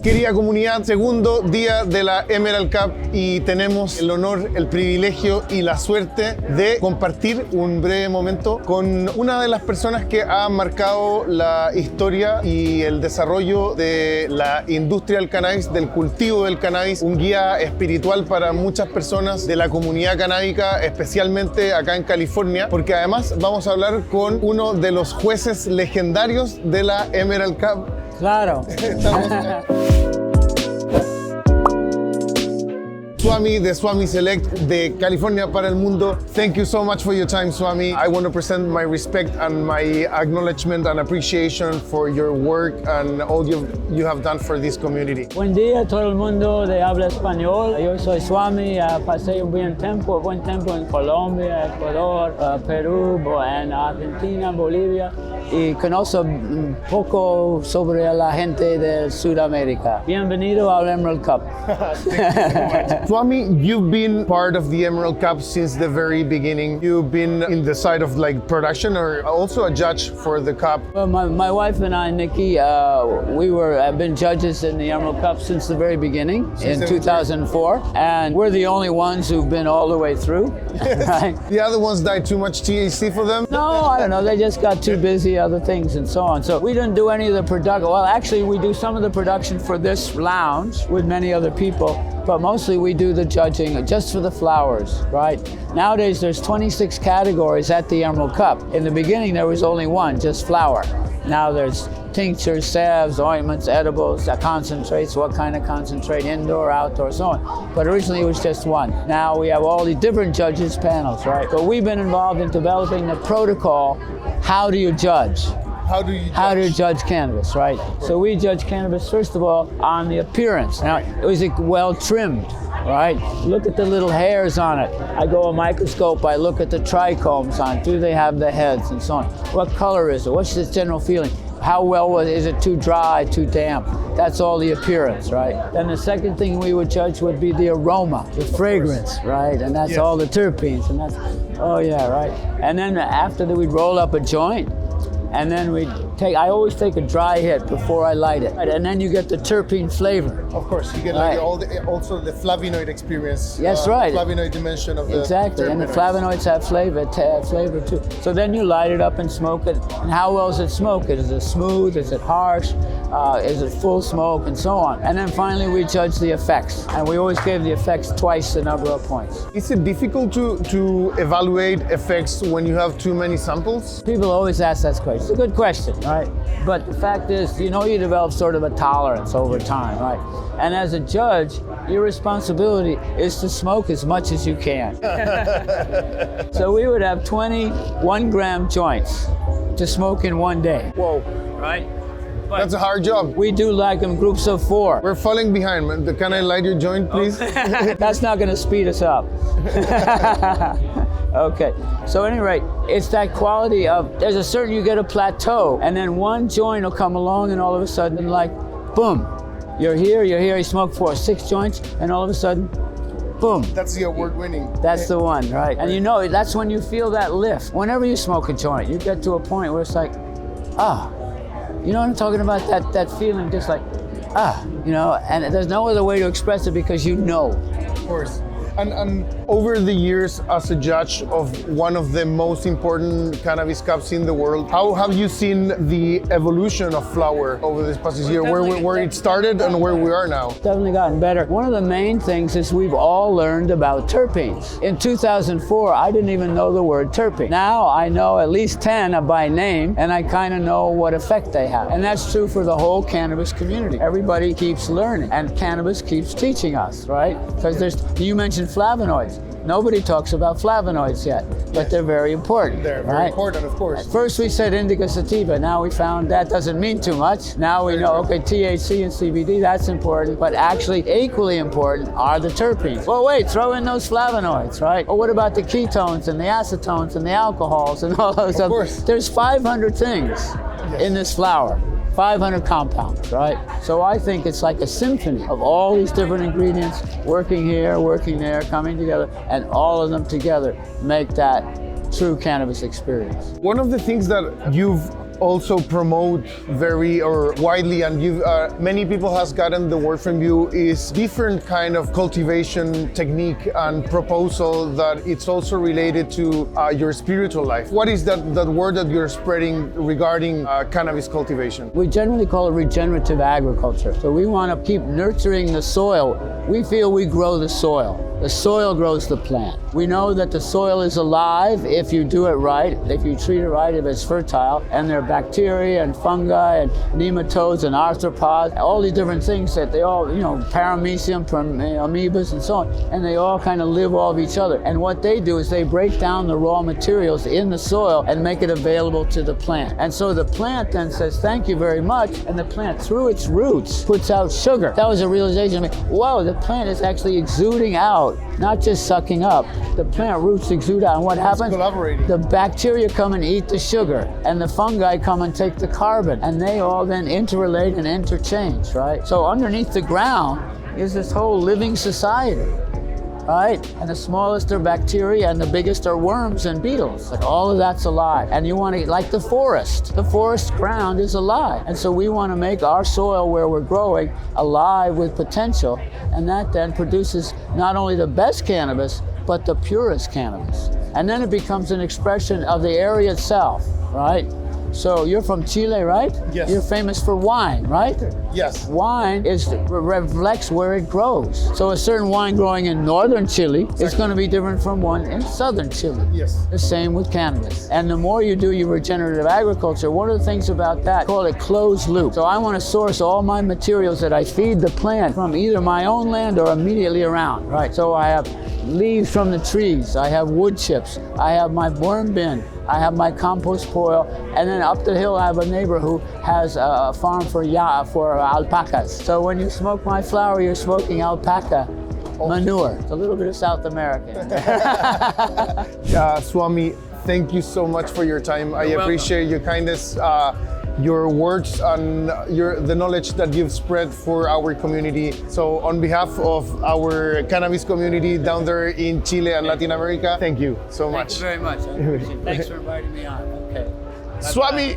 Querida comunidad, segundo día de la Emerald Cup y tenemos el honor, el privilegio y la suerte de compartir un breve momento con una de las personas que ha marcado la historia y el desarrollo de la industria del cannabis, del cultivo del cannabis, un guía espiritual para muchas personas de la comunidad canábica, especialmente acá en California, porque además vamos a hablar con uno de los jueces legendarios de la Emerald Cup. Claro. Swami, de Swami Select, de California para el mundo. Thank you so much for your time, Swami. I want to present my respect and my acknowledgement and appreciation for your work and all you have done for this community. Buen día a todo el mundo de habla español. Yo soy Swami, pasé un buen tiempo en Colombia, Ecuador, Perú, en Argentina, Bolivia y conozco un poco sobre la gente de Sudamérica. Bienvenido al Emerald Cup. Thank you so much. Swami, you've been part of the Emerald Cup since the very beginning. You've been in the side of like production or also a judge for the cup. Well, my wife and I, Nikki, we have been judges in the Emerald Cup since the very beginning in 2004, and we're the only ones who've been all the way through. Right? The other ones died too much THC for them? No, I don't know. They just got too busy, other things and so on. So we didn't do any of the production. Well, actually, we do some of the production for this lounge with many other people, but mostly we do the judging just for the flowers, right? Nowadays, there's 26 categories at the Emerald Cup. In the beginning, there was only one, just flower. Now there's tinctures, salves, ointments, edibles, concentrates, what kind of concentrate, indoor, outdoor, so on. But originally it was just one. Now we have all these different judges panels, right? But we've been involved in developing the protocol. How do you judge? How do you judge? How do you judge cannabis, right? So we judge cannabis, first of all, on the appearance. Now, is it well trimmed, right? Look at the little hairs on it. I go a microscope, I look at the trichomes on it. Do they have the heads and so on? What color is it? What's the general feeling? How well is it? Too dry, too damp? That's all the appearance, right? Then the second thing we would judge would be the aroma, the fragrance, right? And that's all the terpenes, and that's, oh yeah, right? And then after that, we'd roll up a joint, and then I always take a dry hit before I light it. And then you get the terpene flavor. Of course, you get like also the flavonoid experience. Yes, right. The flavonoid dimension of the exactly, and the flavonoids have flavor too. So then you light it up and smoke it. And how well is it smoked? Is it smooth? Is it harsh? Is it full smoke? And so on. And then finally we judge the effects. And we always give the effects twice the number of points. Is it difficult to evaluate effects when you have too many samples? People always ask that question. It's a good question, right? But the fact is, you develop sort of a tolerance over time, right? And as a judge, your responsibility is to smoke as much as you can. So we would have 20 1-gram joints to smoke in one day. Whoa. Right? But that's a hard job. We do like in groups of 4. We're falling behind, man. Can I light your joint, please? That's not going to speed us up. Okay, so at any rate, it's that quality of, there's a certain, you get a plateau, and then one joint will come along and all of a sudden, like, boom, you're here, you smoke 4, 6 joints, and all of a sudden, boom. That's the award winning. That's the one, right? And that's when you feel that lift. Whenever you smoke a joint, you get to a point where it's like, you know what I'm talking about? That feeling just like, and there's no other way to express it because you know. Of course. And over the years, as a judge of one of the most important cannabis cups in the world, how have you seen the evolution of flower over this past year, where it started and where we are now? Definitely gotten better. One of the main things is we've all learned about terpenes. In 2004, I didn't even know the word terpene. Now I know at least 10 by name, and I kind of know what effect they have. And that's true for the whole cannabis community. Everybody keeps learning, and cannabis keeps teaching us, right? Because you mentioned flavonoids. Nobody talks about flavonoids yet, but they're very important. They're very important, of course. First we said indica sativa, now we found that doesn't mean too much. Now we know, okay, THC and CBD, that's important, but actually equally important are the terpenes. Well, wait, throw in those flavonoids, right? Or what about the ketones and the acetones and the alcohols and all those other? There's 500 things in this flower. 500 compounds, right? So I think it's like a symphony of all these different ingredients working here, working there, coming together, and all of them together make that true cannabis experience. One of the things that you've also promote very or widely, and you many people has gotten the word from you, is different kind of cultivation technique and proposal that it's also related to your spiritual life. What is that word that you're spreading regarding cannabis cultivation? We generally call it regenerative agriculture. So we want to keep nurturing the soil. We feel we grow the soil. The soil grows the plant. We know that the soil is alive if you do it right, if you treat it right, if it's fertile, and there are bacteria and fungi and nematodes and arthropods, all these different things that they all, paramecium, amoebas and so on, and they all kind of live off each other. And what they do is they break down the raw materials in the soil and make it available to the plant. And so the plant then says, thank you very much, and the plant, through its roots, puts out sugar. That was a realization. Whoa, the plant is actually exuding out, not just sucking up. The plant roots exude out, and what happens? Collaborating. The bacteria come and eat the sugar, and the fungi come and take the carbon, and they all then interrelate and interchange, right? So underneath the ground is this whole living society, right? And the smallest are bacteria, and the biggest are worms and beetles. Like all of that's alive. And you want to, like the forest ground is alive. And so we want to make our soil where we're growing alive with potential, and that then produces not only the best cannabis, but the purest cannabis. And then it becomes an expression of the area itself, right? So you're from Chile, right? Yes. You're famous for wine, right? Yes. Wine reflects where it grows. So a certain wine growing in northern Chile is going to be different from one in southern Chile. Yes. The same with cannabis. And the more you do your regenerative agriculture, one of the things about that, call it closed loop. So I want to source all my materials that I feed the plant from either my own land or immediately around, right? So I have leaves from the trees, I have wood chips, I have my worm bin, I have my compost pile, and then up the hill I have a neighbor who has a farm for alpacas. So when you smoke my flower, you're smoking alpaca manure. It's a little bit of South America. Swami, thank you so much for your time. I appreciate your kindness, your words, and the knowledge that you've spread for our community. So on behalf of our cannabis community down there in Chile and Latin America, thank you so much. Thank you very much. I appreciate it. Thanks for inviting me on. Okay. Swami!